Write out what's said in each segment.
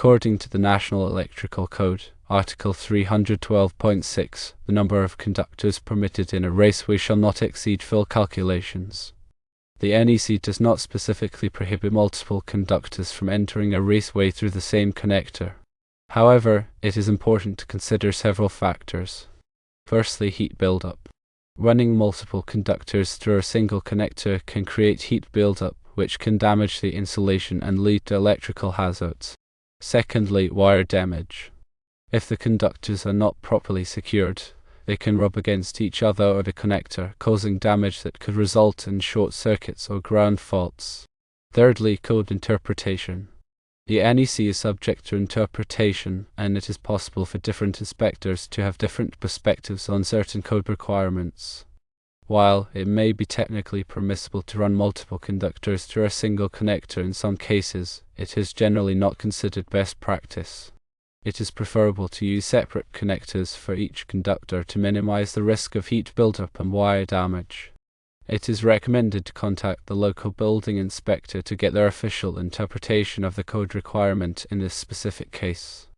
According to the National Electrical Code, Article 312.6, the number of conductors permitted in a raceway shall not exceed full calculations. The NEC does not specifically prohibit multiple conductors from entering a raceway through the same connector. However, it is important to consider several factors. Firstly, heat buildup. Running multiple conductors through a single connector can create heat buildup, which can damage the insulation and lead to electrical hazards. Secondly, wire damage. If the conductors are not properly secured, they can rub against each other or the connector, causing damage that could result in short circuits or ground faults. Thirdly, code interpretation. The NEC is subject to interpretation, and it is possible for different inspectors to have different perspectives on certain code requirements. While it may be technically permissible to run multiple conductors through a single connector in some cases, it is generally not considered best practice. It is preferable to use separate connectors for each conductor to minimize the risk of heat buildup and wire damage. It is recommended to contact the local building inspector to get their official interpretation of the code requirement in this specific case.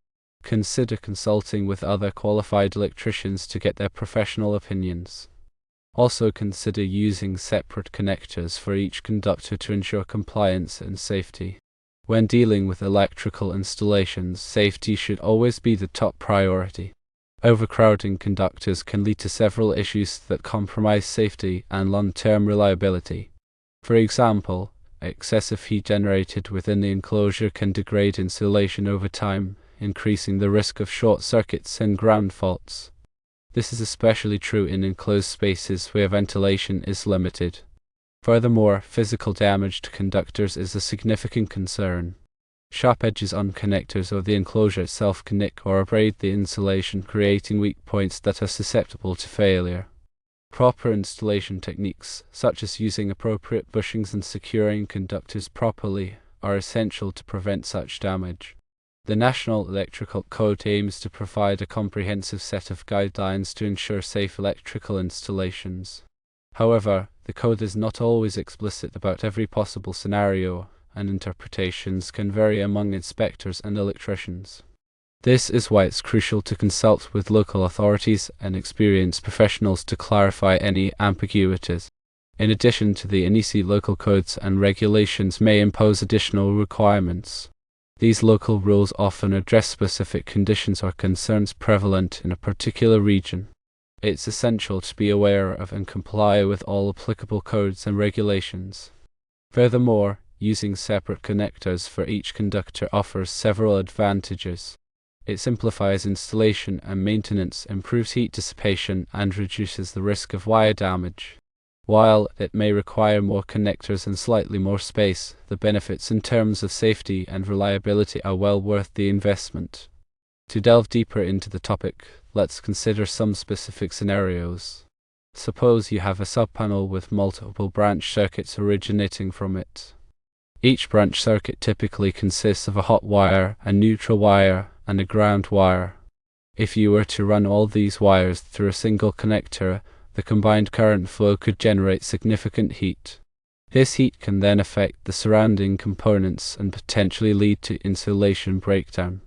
Consider consulting with other qualified electricians to get their professional opinions. Also consider using separate connectors for each conductor to ensure compliance and safety. When dealing with electrical installations, safety should always be the top priority. Overcrowding conductors can lead to several issues that compromise safety and long-term reliability. For example, excessive heat generated within the enclosure can degrade insulation over time, increasing the risk of short circuits and ground faults. This is especially true in enclosed spaces where ventilation is limited. Furthermore, physical damage to conductors is a significant concern. Sharp edges on connectors or the enclosure itself can nick or abrade the insulation, creating weak points that are susceptible to failure. Proper installation techniques, such as using appropriate bushings and securing conductors properly, are essential to prevent such damage. The National Electrical Code aims to provide a comprehensive set of guidelines to ensure safe electrical installations. However, the code is not always explicit about every possible scenario, and interpretations can vary among inspectors and electricians. This is why it's crucial to consult with local authorities and experienced professionals to clarify any ambiguities. In addition to the NEC, local codes and regulations may impose additional requirements. These local rules often address specific conditions or concerns prevalent in a particular region. It's essential to be aware of and comply with all applicable codes and regulations. Furthermore, using separate connectors for each conductor offers several advantages. It simplifies installation and maintenance, improves heat dissipation, and reduces the risk of wire damage. While it may require more connectors and slightly more space, the benefits in terms of safety and reliability are well worth the investment. To delve deeper into the topic, let's consider some specific scenarios. Suppose you have a subpanel with multiple branch circuits originating from it. Each branch circuit typically consists of a hot wire, a neutral wire, and a ground wire. If you were to run all these wires through a single connector, the combined current flow could generate significant heat. This heat can then affect the surrounding components and potentially lead to insulation breakdown.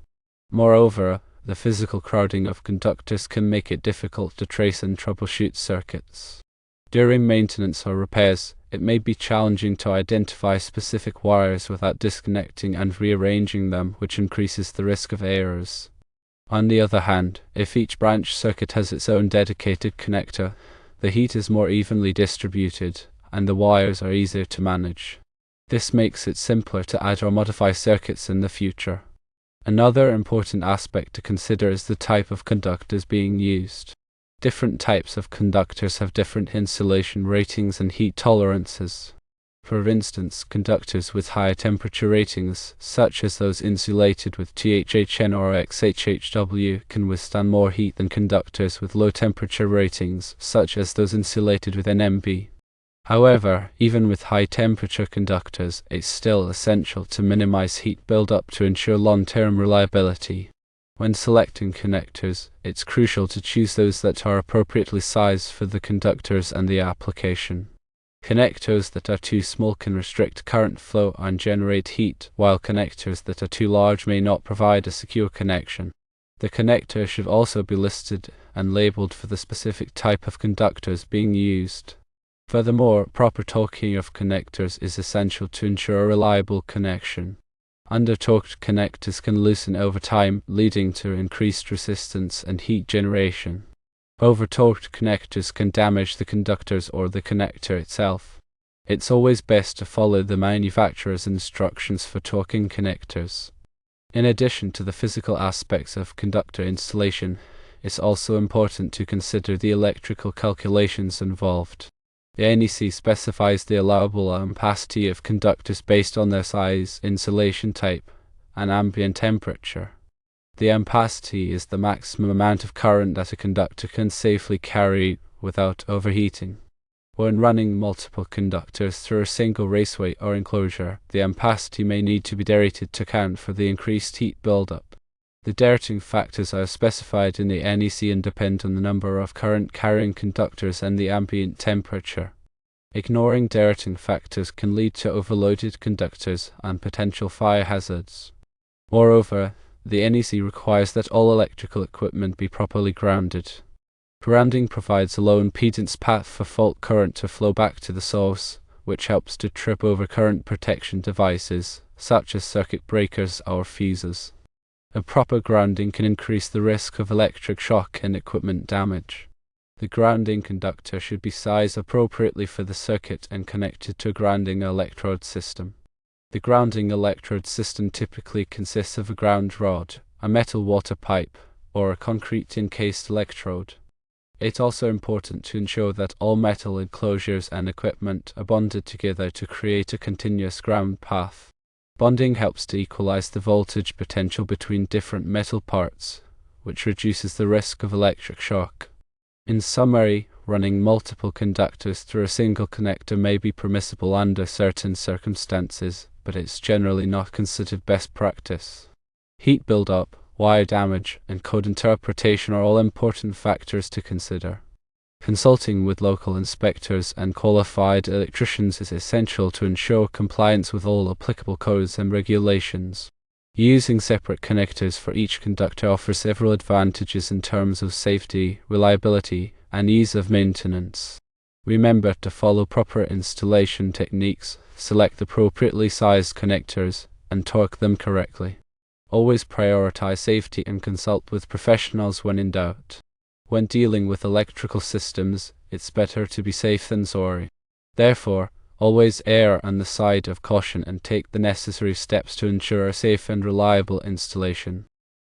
Moreover, the physical crowding of conductors can make it difficult to trace and troubleshoot circuits. During maintenance or repairs, it may be challenging to identify specific wires without disconnecting and rearranging them, which increases the risk of errors. On the other hand, if each branch circuit has its own dedicated connector, the heat is more evenly distributed, and the wires are easier to manage. This makes it simpler to add or modify circuits in the future. Another important aspect to consider is the type of conductors being used. Different types of conductors have different insulation ratings and heat tolerances. For instance, conductors with higher temperature ratings, such as those insulated with THHN or XHHW, can withstand more heat than conductors with low temperature ratings, such as those insulated with NMB. However, even with high temperature conductors, it's still essential to minimize heat buildup to ensure long-term reliability. When selecting connectors, it's crucial to choose those that are appropriately sized for the conductors and the application. Connectors that are too small can restrict current flow and generate heat, while connectors that are too large may not provide a secure connection. The connector should also be listed and labeled for the specific type of conductors being used. Furthermore, proper torquing of connectors is essential to ensure a reliable connection. Under-torqued connectors can loosen over time, leading to increased resistance and heat generation. Over-torqued connectors can damage the conductors or the connector itself. It's always best to follow the manufacturer's instructions for torquing connectors. In addition to the physical aspects of conductor installation, it's also important to consider the electrical calculations involved. The NEC specifies the allowable ampacity of conductors based on their size, insulation type, and ambient temperature. The ampacity is the maximum amount of current that a conductor can safely carry without overheating. When running multiple conductors through a single raceway or enclosure, the ampacity may need to be derated to account for the increased heat buildup. The derating factors are specified in the NEC and depend on the number of current-carrying conductors and the ambient temperature. Ignoring derating factors can lead to overloaded conductors and potential fire hazards. Moreover, the NEC requires that all electrical equipment be properly grounded. Grounding provides a low impedance path for fault current to flow back to the source, which helps to trip over current protection devices, such as circuit breakers or fuses. Improper grounding can increase the risk of electric shock and equipment damage. The grounding conductor should be sized appropriately for the circuit and connected to a grounding electrode system. The grounding electrode system typically consists of a ground rod, a metal water pipe, or a concrete encased electrode. It's also important to ensure that all metal enclosures and equipment are bonded together to create a continuous ground path. Bonding helps to equalize the voltage potential between different metal parts, which reduces the risk of electric shock. In summary, running multiple conductors through a single connector may be permissible under certain circumstances, but it's generally not considered best practice. Heat buildup, wire damage, and code interpretation are all important factors to consider. Consulting with local inspectors and qualified electricians is essential to ensure compliance with all applicable codes and regulations. Using separate connectors for each conductor offers several advantages in terms of safety, reliability, and ease of maintenance. Remember to follow proper installation techniques, select appropriately sized connectors, and torque them correctly. Always prioritize safety and consult with professionals when in doubt. When dealing with electrical systems, it's better to be safe than sorry. Therefore, always err on the side of caution and take the necessary steps to ensure a safe and reliable installation.